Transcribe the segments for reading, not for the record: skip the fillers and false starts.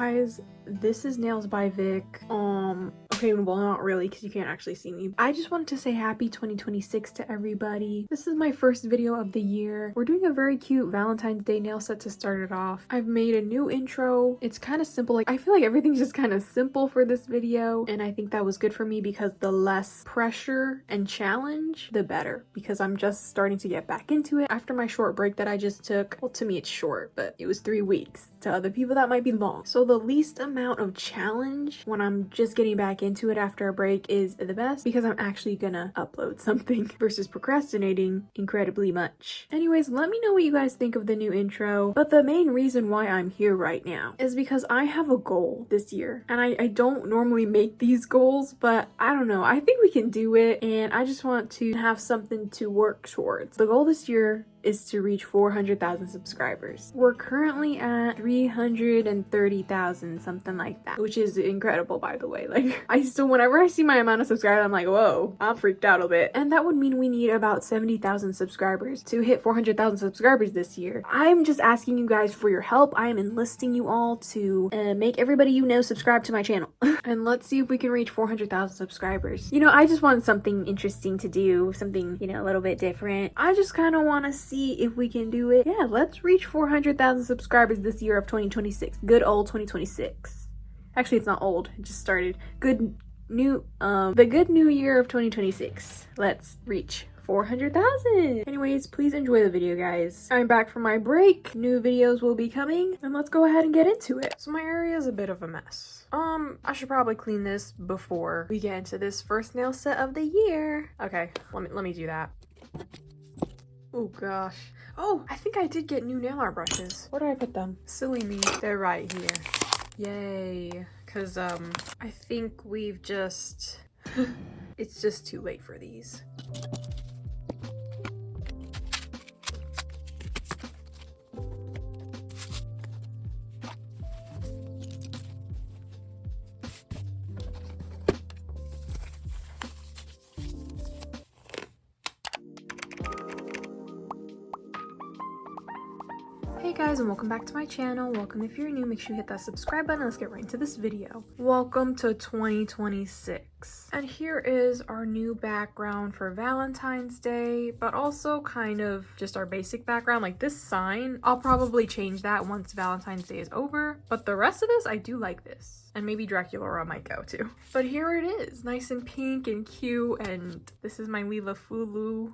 Guys, this is Nails by Vic. Okay, well, not really, because you can't actually see me. I just wanted to say happy 2026 to everybody. This is my first video of the year. We're doing a very cute Valentine's Day nail set to start it off. I've made a new intro. It's kind of simple. Like, I feel like everything's just kind of simple for this video, and I think that was good for me because the less pressure and challenge, the better, because I'm just starting to get back into it after my short break that I just took. Well, to me it's short, but it was 3 weeks. To other people that might be long. So the least amount of challenge when I'm just getting back into it after a break is the best, because I'm actually gonna upload something versus procrastinating incredibly much. Anyways, let me know what you guys think of the new intro. But the main reason why I'm here right now is because I have a goal this year, and I don't normally make these goals, but I don't know, I think we can do it, and I just want to have something to work towards. The goal this year is to reach 400,000 subscribers. We're currently at 330,000, something like that, which is incredible, by the way. Like, whenever I see my amount of subscribers, I'm like, whoa, I'm freaked out a bit. And that would mean we need about 70,000 subscribers to hit 400,000 subscribers this year. I'm just asking you guys for your help. I am enlisting you all to make everybody you know subscribe to my channel. And let's see if we can reach 400,000 subscribers. You know, I just want something interesting to do, something, you know, a little bit different. I just kind of want to see if we can do it. Yeah, let's reach 400,000 subscribers this year of 2026. Good old 2026. Actually, it's not old. It just started. The good new year of 2026. Let's reach 400,000. Anyways, please enjoy the video, guys. I'm back from my break. New videos will be coming, and let's go ahead and get into it. So my area is a bit of a mess. I should probably clean this before we get into this first nail set of the year. Okay, let me do that. Oh gosh. Oh, I think I did get new nail art brushes. Where did I put them? Silly me. They're right here. Yay. Cause I think we've just it's just too late for these. Hey guys, and welcome back to my channel. Welcome if you're new. Make sure you hit that subscribe button. Let's get right into this video. Welcome to 2026. And here is our new background for Valentine's Day, but also kind of just our basic background. Like this sign, I'll probably change that once Valentine's Day is over, but the rest of this, I do like this. And maybe Draculaura might go too. But here it is, nice and pink and cute, and this is my Lila Fulu,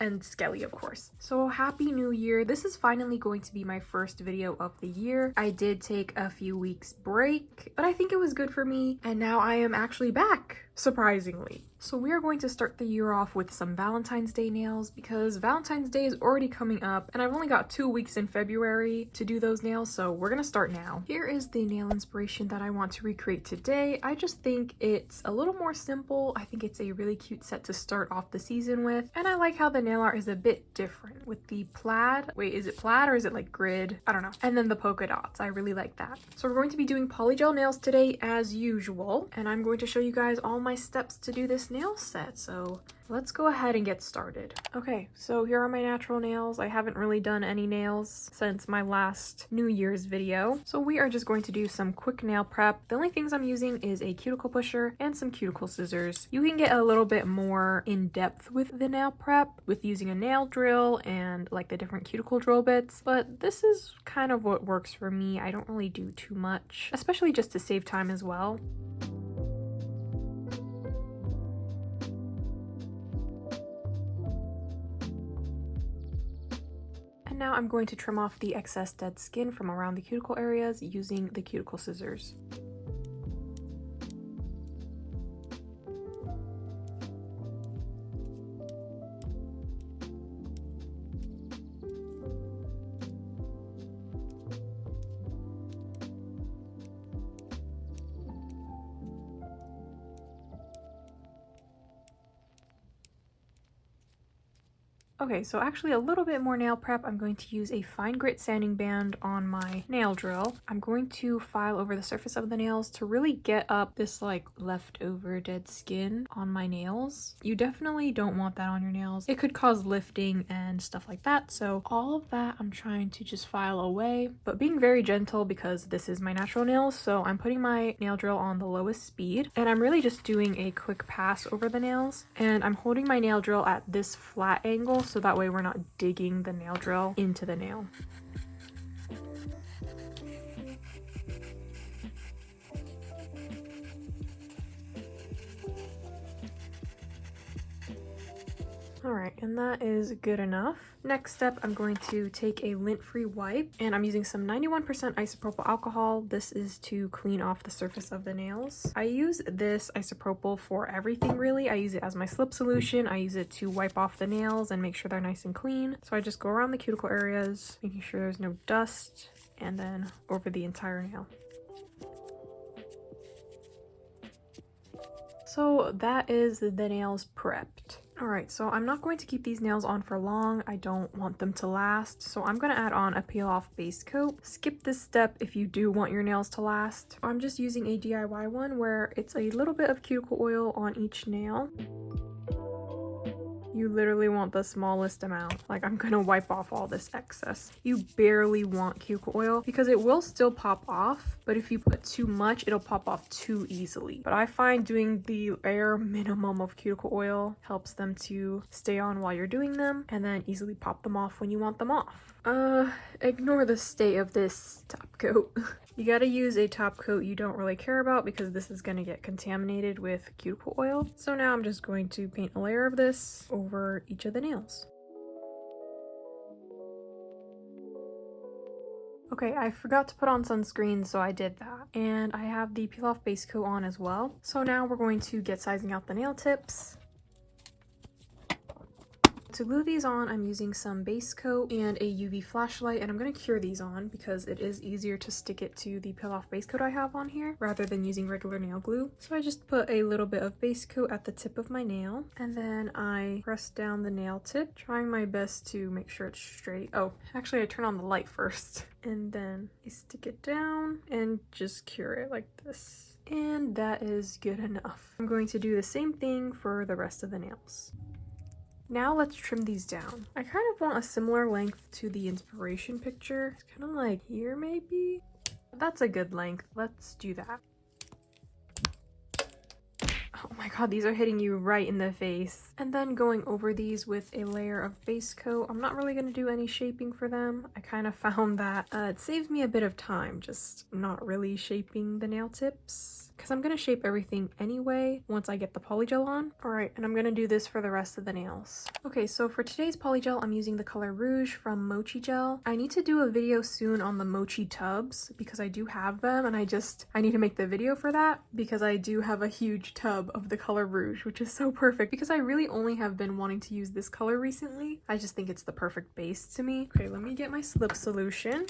and Skelly, of course. So happy new year. This is finally going to be my first video of the year. I did take a few weeks break, but I think it was good for me, and now I am actually back, surprisingly. So we are going to start the year off with some Valentine's Day nails, because Valentine's Day is already coming up and I've only got 2 weeks in February to do those nails, so we're gonna start now. Here is the nail inspiration that I want to recreate today. I just think it's a little more simple. I think it's a really cute set to start off the season with, and I like how the nail art is a bit different with the plaid. Wait, is it plaid or is it like grid? I don't know. And then the polka dots. I really like that. So we're going to be doing polygel nails today as usual, and I'm going to show you guys all my steps to do this nail set. So let's go ahead and get started. Okay, so here are my natural nails. I haven't really done any nails since my last New Year's video. So we are just going to do some quick nail prep. The only things I'm using is a cuticle pusher and some cuticle scissors. You can get a little bit more in depth with the nail prep with using a nail drill and like the different cuticle drill bits, but this is kind of what works for me. I don't really do too much, especially just to save time as well. And now I'm going to trim off the excess dead skin from around the cuticle areas using the cuticle scissors. Okay, so actually a little bit more nail prep. I'm going to use a fine grit sanding band on my nail drill. I'm going to file over the surface of the nails to really get up this like leftover dead skin on my nails. You definitely don't want that on your nails. It could cause lifting and stuff like that. So all of that I'm trying to just file away, but being very gentle because this is my natural nails. So I'm putting my nail drill on the lowest speed and I'm really just doing a quick pass over the nails, and I'm holding my nail drill at this flat angle so that way we're not digging the nail drill into the nail. Alright, and that is good enough. Next step, I'm going to take a lint-free wipe, and I'm using some 91% isopropyl alcohol. This is to clean off the surface of the nails. I use this isopropyl for everything really. I use it as my slip solution. I use it to wipe off the nails and make sure they're nice and clean. So I just go around the cuticle areas, making sure there's no dust, and then over the entire nail. So that is the nails prepped. Alright, so I'm not going to keep these nails on for long. I don't want them to last. So I'm going to add on a peel off base coat. Skip this step if you do want your nails to last. I'm just using a DIY one where it's a little bit of cuticle oil on each nail. You literally want the smallest amount. Like, I'm gonna wipe off all this excess. You barely want cuticle oil because it will still pop off, but if you put too much, it'll pop off too easily. But I find doing the bare minimum of cuticle oil helps them to stay on while you're doing them and then easily pop them off when you want them off. Ignore the state of this top coat. You gotta use a top coat you don't really care about because this is gonna get contaminated with cuticle oil. So now I'm just going to paint a layer of this over each of the nails. Okay, I forgot to put on sunscreen, so I did that. And I have the peel off base coat on as well. So now we're going to get sizing out the nail tips. To glue these on, I'm using some base coat and a UV flashlight, and I'm going to cure these on because it is easier to stick it to the peel off base coat I have on here rather than using regular nail glue. So I just put a little bit of base coat at the tip of my nail, and then I press down the nail tip, trying my best to make sure it's straight. Oh, actually I turn on the light first, and then I stick it down and just cure it like this. And that is good enough. I'm going to do the same thing for the rest of the nails. Now let's trim these down. I kind of want a similar length to the inspiration picture. It's kind of like here maybe? That's a good length. Let's do that. Oh my god, these are hitting you right in the face. And then going over these with a layer of base coat. I'm not really going to do any shaping for them. I kind of found that it saves me a bit of time just not really shaping the nail tips, because I'm going to shape everything anyway once I get the polygel on. Alright, and I'm going to do this for the rest of the nails. Okay, so for today's polygel, I'm using the color Rouge from Mochi gel. I need to do a video soon on the Mochi tubs because I do have them, and I need to make the video for that because I do have a huge tub of the color Rouge, which is so perfect because I really only have been wanting to use this color recently. I just think it's the perfect base to me. Okay, let me get my slip solution.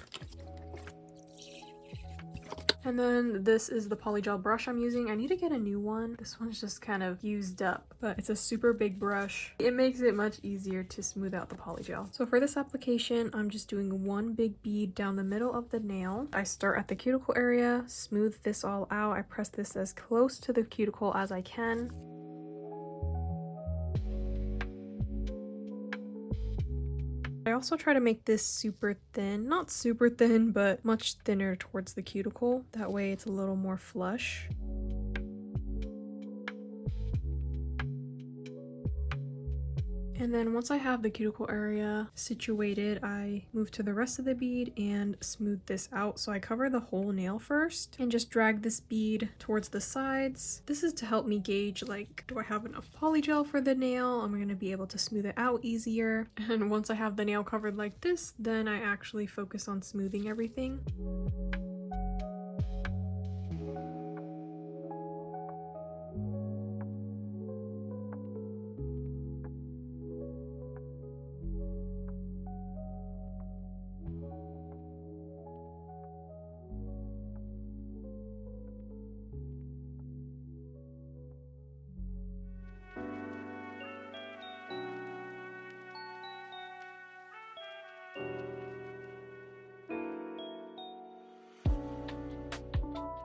And then this is the Polygel brush I'm using. I need to get a new one. This one's just kind of used up, but it's a super big brush. It makes it much easier to smooth out the polygel. So for this application, I'm just doing one big bead down the middle of the nail. I start at the cuticle area, smooth this all out. I press this as close to the cuticle as I can. I also try to make this super thin, not super thin, but much thinner towards the cuticle. That way it's a little more flush. And then once I have the cuticle area situated, I move to the rest of the bead and smooth this out. So I cover the whole nail first and just drag this bead towards the sides. This is to help me gauge, like, do I have enough polygel for the nail? Am I going to be able to smooth it out easier? And once I have the nail covered like this, then I actually focus on smoothing everything.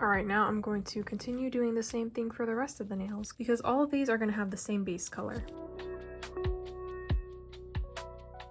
Alright, now I'm going to continue doing the same thing for the rest of the nails because all of these are going to have the same base color.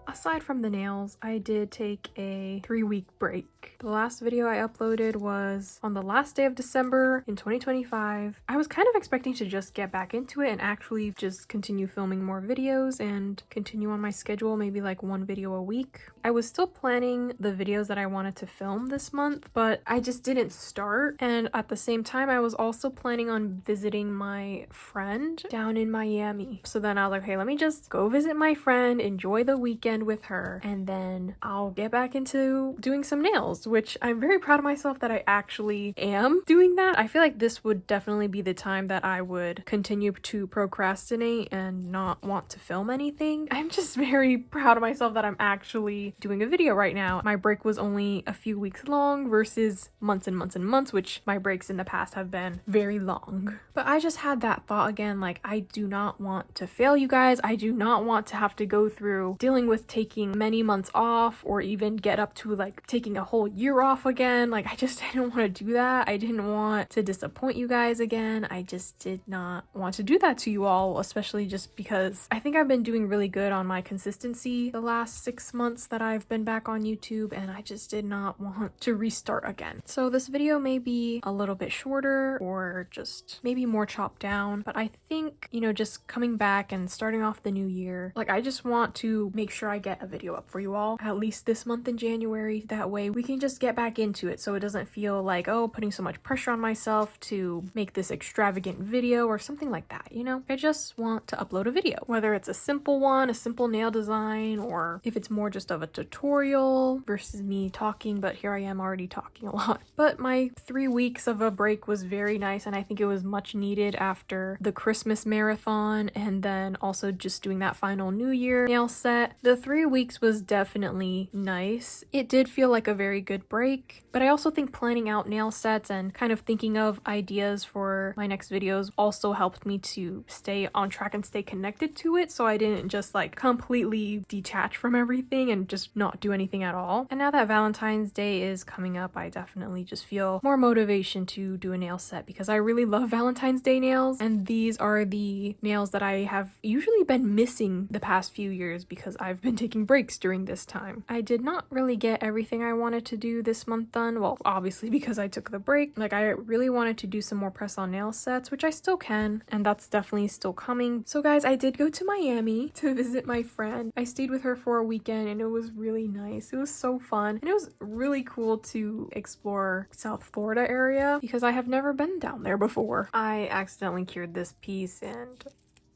Aside from the nails, I did take a 3-week break. The last video I uploaded was on the last day of December in 2025. I was kind of expecting to just get back into it and actually just continue filming more videos and continue on my schedule, maybe like 1 video a week. I was still planning the videos that I wanted to film this month, but I just didn't start. And at the same time, I was also planning on visiting my friend down in Miami. So then I was like, hey, let me just go visit my friend, enjoy the weekend with her, and then I'll get back into doing some nails, which I'm very proud of myself that I actually am doing that. I feel like this would definitely be the time that I would continue to procrastinate and not want to film anything. I'm just very proud of myself that I'm actually doing a video right now. My break was only a few weeks long versus months and months and months, which my breaks in the past have been very long. But I just had that thought again, like, I do not want to fail you guys. I do not want to have to go through dealing with taking many months off or even get up to like taking a whole year off again. Like, I just didn't want to do that. I didn't want to disappoint you guys again. I just did not want to do that to you all, especially just because I think I've been doing really good on my consistency the last 6 months that I've been back on YouTube, and I just did not want to restart again. So this video may be a little bit shorter or just maybe more chopped down, but I think, you know, just coming back and starting off the new year, like, I just want to make sure I get a video up for you all at least this month in January. That way we can just get back into it so it doesn't feel like, oh, putting so much pressure on myself to make this extravagant video or something like that, you know? I just want to upload a video, whether it's a simple one, a simple nail design, or if it's more just of a tutorial versus me talking, but here I am already talking a lot. But my 3 weeks of a break was very nice, and I think it was much needed after the Christmas marathon and then also just doing that final New Year nail set. The 3 weeks was definitely nice. It did feel like a very good break, but I also think planning out nail sets and kind of thinking of ideas for my next videos also helped me to stay on track and stay connected to it, so I didn't just like completely detach from everything and just not do anything at all. And now that Valentine's Day is coming up, I definitely just feel more motivation to do a nail set because I really love Valentine's Day nails, and these are the nails that I have usually been missing the past few years because I've been taking breaks during this time. I did not really get everything I wanted to do this month done, well, obviously because I took the break. Like, I really wanted to do some more press-on nail sets, which I still can, and that's definitely still coming. So guys, I did go to Miami to visit my friend. I stayed with her for a weekend and it was really nice. It was so fun, and it was really cool to explore South Florida area because I have never been down there before. I accidentally cured this piece and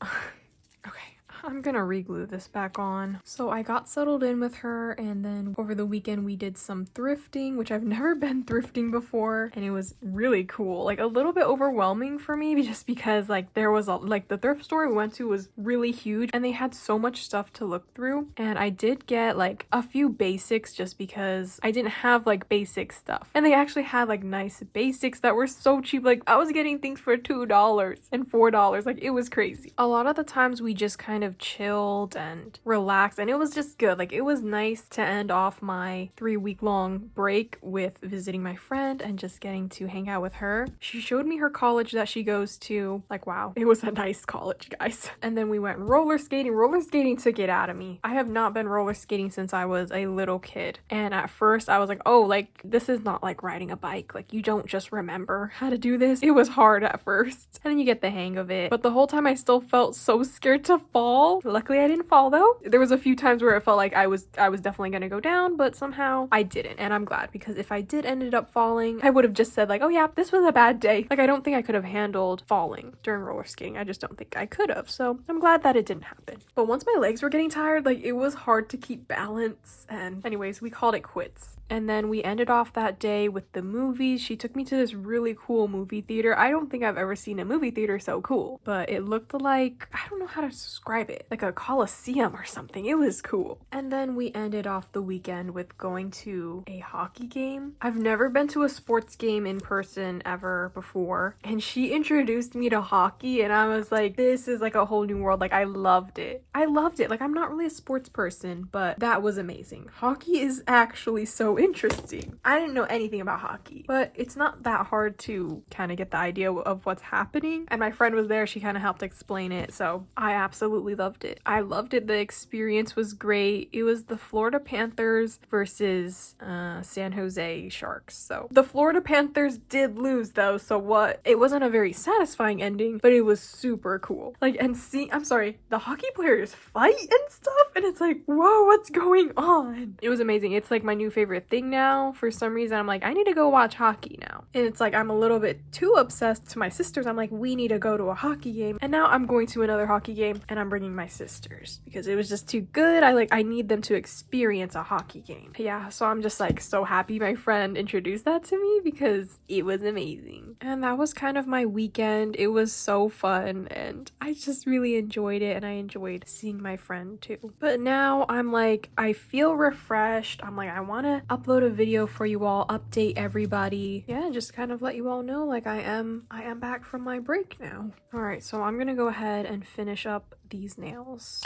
okay, I'm gonna re-glue this back on. So I got settled in with her, and then over the weekend we did some thrifting, which I've never been thrifting before, and it was really cool. Like, a little bit overwhelming for me just because like there was like the thrift store we went to was really huge and they had so much stuff to look through, and I did get like a few basics just because I didn't have like basic stuff, and they actually had like nice basics that were so cheap. Like, I was getting things for $2 and $4. Like, it was crazy. A lot of the times we just kind of chilled and relaxed, and it was just good. Like, it was nice to end off my 3-week-long break with visiting my friend and just getting to hang out with her. She showed me her college that she goes to. Like, wow, it was a nice college, guys. And then we went roller skating. Roller skating took it out of me. I have not been roller skating since I was a little kid, and at first I was like, oh, like, this is not like riding a bike. Like, you don't just remember how to do this. It was hard at first, and then you get the hang of it, but the whole time I still felt so scared to fall. Luckily I didn't fall though. There was a few times where it felt like I was definitely gonna go down, but somehow I didn't, and I'm glad, because if I did ended up falling, I would have just said like, oh yeah, this was a bad day. Like, I don't think I could have handled falling during roller skating. I just don't think I could have, so I'm glad that it didn't happen. But once my legs were getting tired, like, it was hard to keep balance, and anyways, we called it quits. And then we ended off that day with the movies. She took me to this really cool movie theater. I don't think I've ever seen a movie theater so cool, but it looked like, I don't know how to describe it. it, like a coliseum or something. It was cool. And then we ended off the weekend with going to a hockey game. I've never been to a sports game in person ever before, and she introduced me to hockey, and I was like, this is like a whole new world. Like, I loved it. Like, I'm not really a sports person, but that was amazing. Hockey is actually so interesting. I didn't know anything about hockey, but it's not that hard to kind of get the idea of what's happening. And my friend was there. She kind of helped explain it. So I absolutely loved it. I loved it. The experience was great. It was the Florida Panthers versus San Jose Sharks. So the Florida Panthers did lose though. So what? It wasn't a very satisfying ending, but it was super cool. Like, and the hockey players fight and stuff. And it's like, whoa, what's going on? It was amazing. It's like my new favorite thing now. For some reason, I'm like, I need to go watch hockey now. And it's like, I'm a little bit too obsessed to my sisters. I'm like, we need to go to a hockey game. And now I'm going to another hockey game and I'm bringing my sisters because it was just too good. I need them to experience a hockey game. Yeah, so I'm just like so happy my friend introduced that to me because it was amazing. And that was kind of my weekend. It was so fun and I just really enjoyed it, and I enjoyed seeing my friend too. But now I'm like, I feel refreshed. I'm like, I want to upload a video for you all, update everybody. Yeah, just kind of let you all know like I am back from my break now. All right, so I'm gonna go ahead and finish up these nails.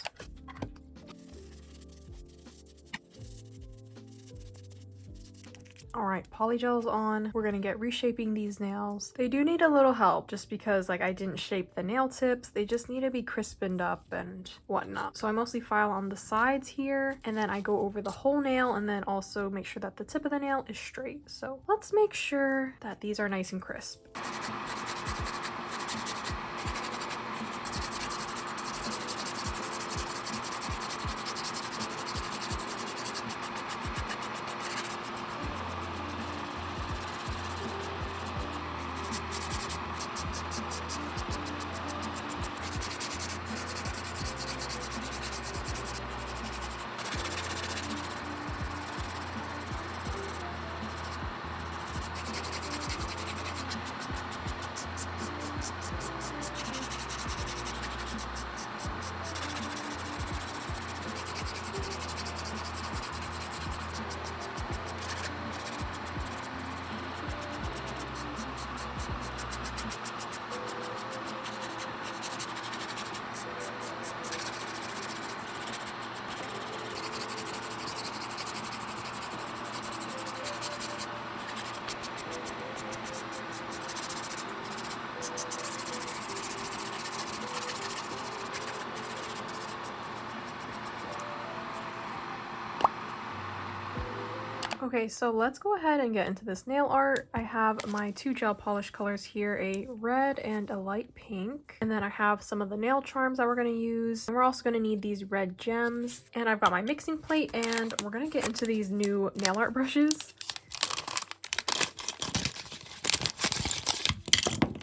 All right, polygel's on. We're gonna get reshaping these nails. They do need a little help just because like I didn't shape the nail tips. They just need to be crispened up and whatnot. So I mostly file on the sides here, and then I go over the whole nail and then also make sure that the tip of the nail is straight. So let's make sure that these are nice and crisp. Okay, so let's go ahead and get into this nail art. I have my two gel polish colors here, a red and a light pink. And then I have some of the nail charms that we're going to use. And we're also going to need these red gems. And I've got my mixing plate, and we're going to get into these new nail art brushes.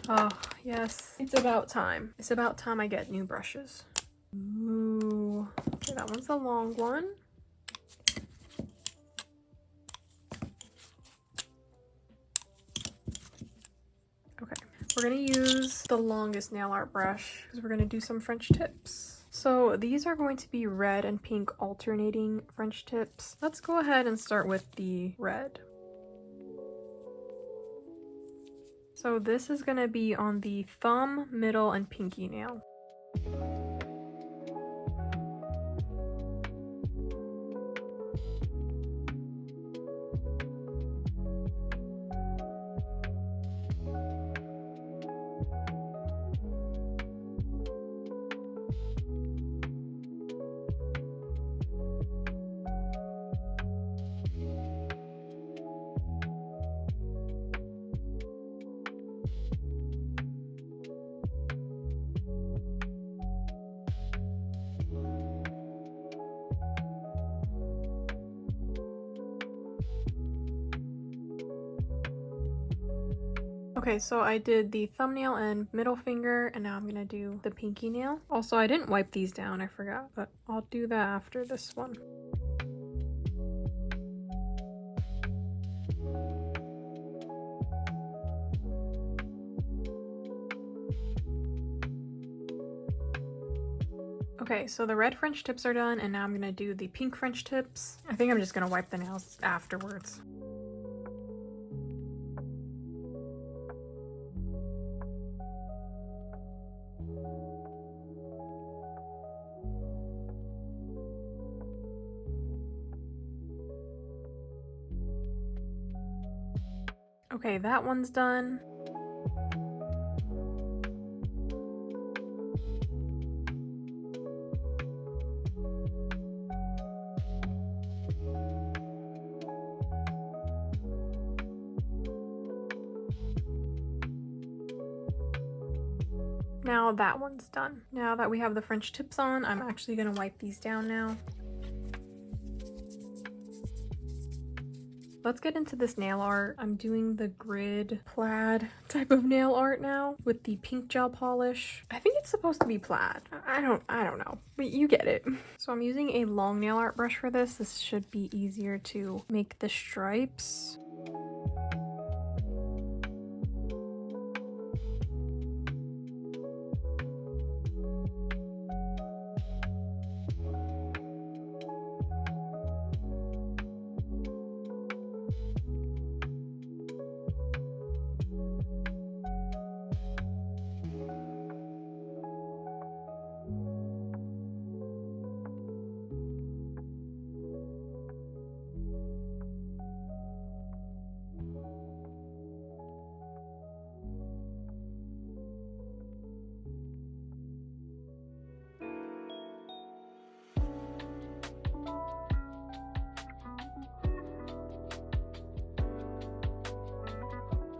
Oh, yes. It's about time. It's about time I get new brushes. Ooh. Okay, that one's the long one. We're going to use the longest nail art brush because we're going to do some French tips. So these are going to be red and pink alternating French tips. Let's go ahead and start with the red. So this is going to be on the thumb, middle, and pinky nail. Okay, so I did the thumbnail and middle finger, and now I'm gonna do the pinky nail. Also, I didn't wipe these down, I forgot, but I'll do that after this one. Okay, so the red French tips are done, and now I'm gonna do the pink French tips. I think I'm just gonna wipe the nails afterwards. Okay, that one's done. Now that one's done. Now that we have the French tips on, I'm actually gonna wipe these down now. Let's get into this nail art. I'm doing the grid plaid type of nail art now with the pink gel polish. I think it's supposed to be plaid. I don't know, but you get it. So I'm using a long nail art brush for this. This should be easier to make the stripes.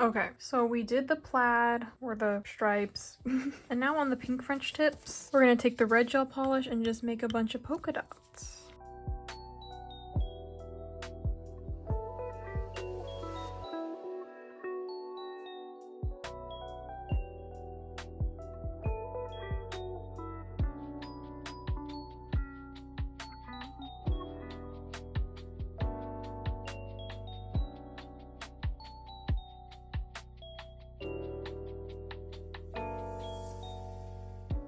Okay, so we did the plaid or the stripes and now on the pink French tips, we're gonna take the red gel polish and just make a bunch of polka dots.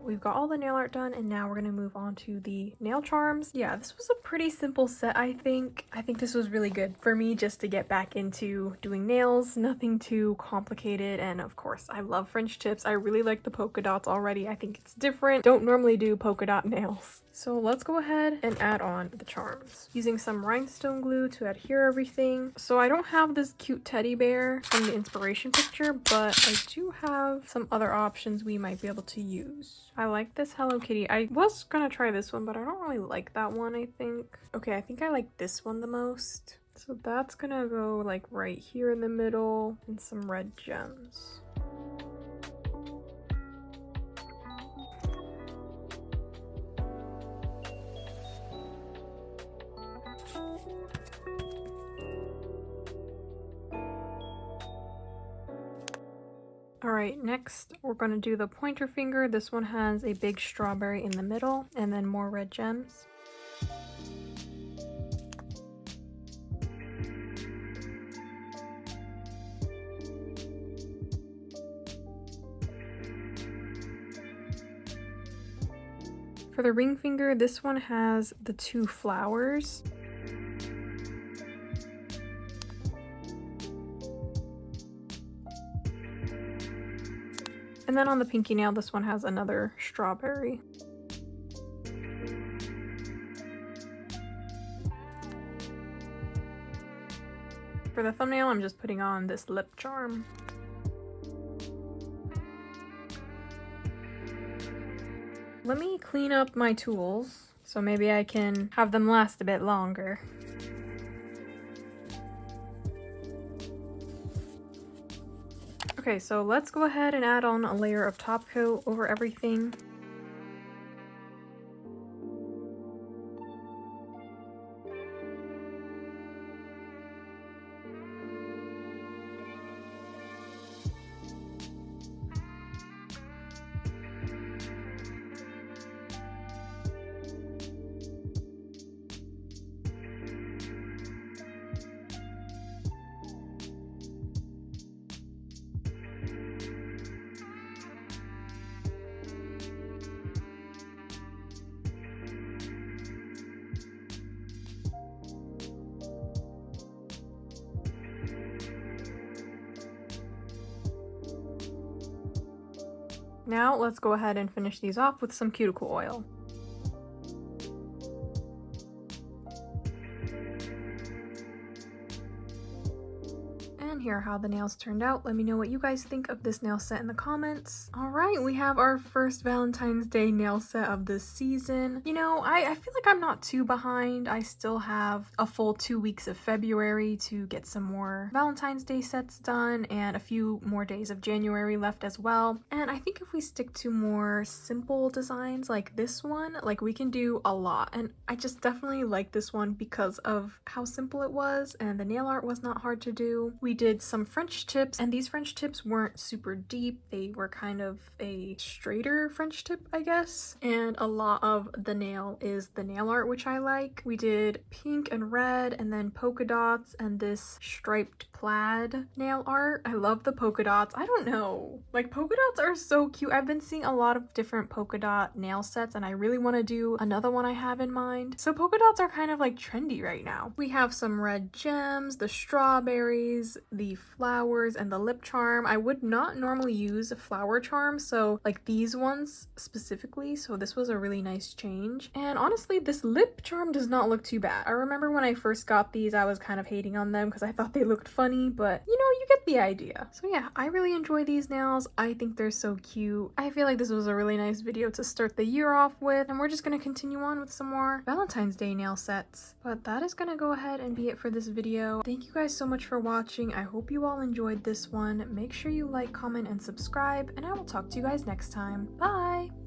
We've got all the nail art done, and now we're gonna move on to the nail charms. Yeah, this was a pretty simple set, I think. I think this was really good for me just to get back into doing nails. Nothing too complicated, and of course, I love French tips. I really like the polka dots already. I think it's different. Don't normally do polka dot nails. So let's go ahead and add on the charms. Using some rhinestone glue to adhere everything. So I don't have this cute teddy bear from the inspiration picture, but I do have some other options we might be able to use. I like this Hello Kitty. I was gonna try this one, but I don't really like that one, I think. Okay, I think I like this one the most. So that's gonna go like right here in the middle and some red gems. Alright, next we're going to do the pointer finger. This one has a big strawberry in the middle and then more red gems. For the ring finger, this one has the two flowers. And then on the pinky nail, this one has another strawberry. For the thumbnail, I'm just putting on this lip charm. Let me clean up my tools, so maybe I can have them last a bit longer. Okay, so let's go ahead and add on a layer of top coat over everything. Now let's go ahead and finish these off with some cuticle oil. And here are how the nails turned out. Let me know what you guys think of this nail set in the comments. All right, we have our first Valentine's Day nail set of this season. You know, I feel like I'm not too behind. I still have a full 2 weeks of February to get some more Valentine's Day sets done and a few more days of January left as well. And I think if we stick to more simple designs like this one, like we can do a lot. And I just definitely like this one because of how simple it was and the nail art was not hard to do. We did some French tips, and these French tips weren't super deep. They were kind of a straighter French tip, I guess. And a lot of the nail is the nail art, which I like. We did pink and red and then polka dots and this striped plaid nail art. I love the polka dots. I don't know. Like, polka dots are so cute. I've been seeing a lot of different polka dot nail sets and I really want to do another one I have in mind. So polka dots are kind of like trendy right now. We have some red gems, the strawberries, the flowers, and the lip charm. I would not normally use a flower charm, so like these ones specifically, so this was a really nice change. And honestly, this lip charm does not look too bad. I remember when I first got these, I was kind of hating on them because I thought they looked funny, but you know, you get the idea. So yeah, I really enjoy these nails. I think they're so cute. I feel like this was a really nice video to start the year off with, and we're just gonna continue on with some more Valentine's Day nail sets. But that is gonna go ahead and be it for this video. Thank you guys so much for watching. I hope you all enjoyed this one. Make sure you like, comment, and subscribe, and I will talk to you guys next time. Bye!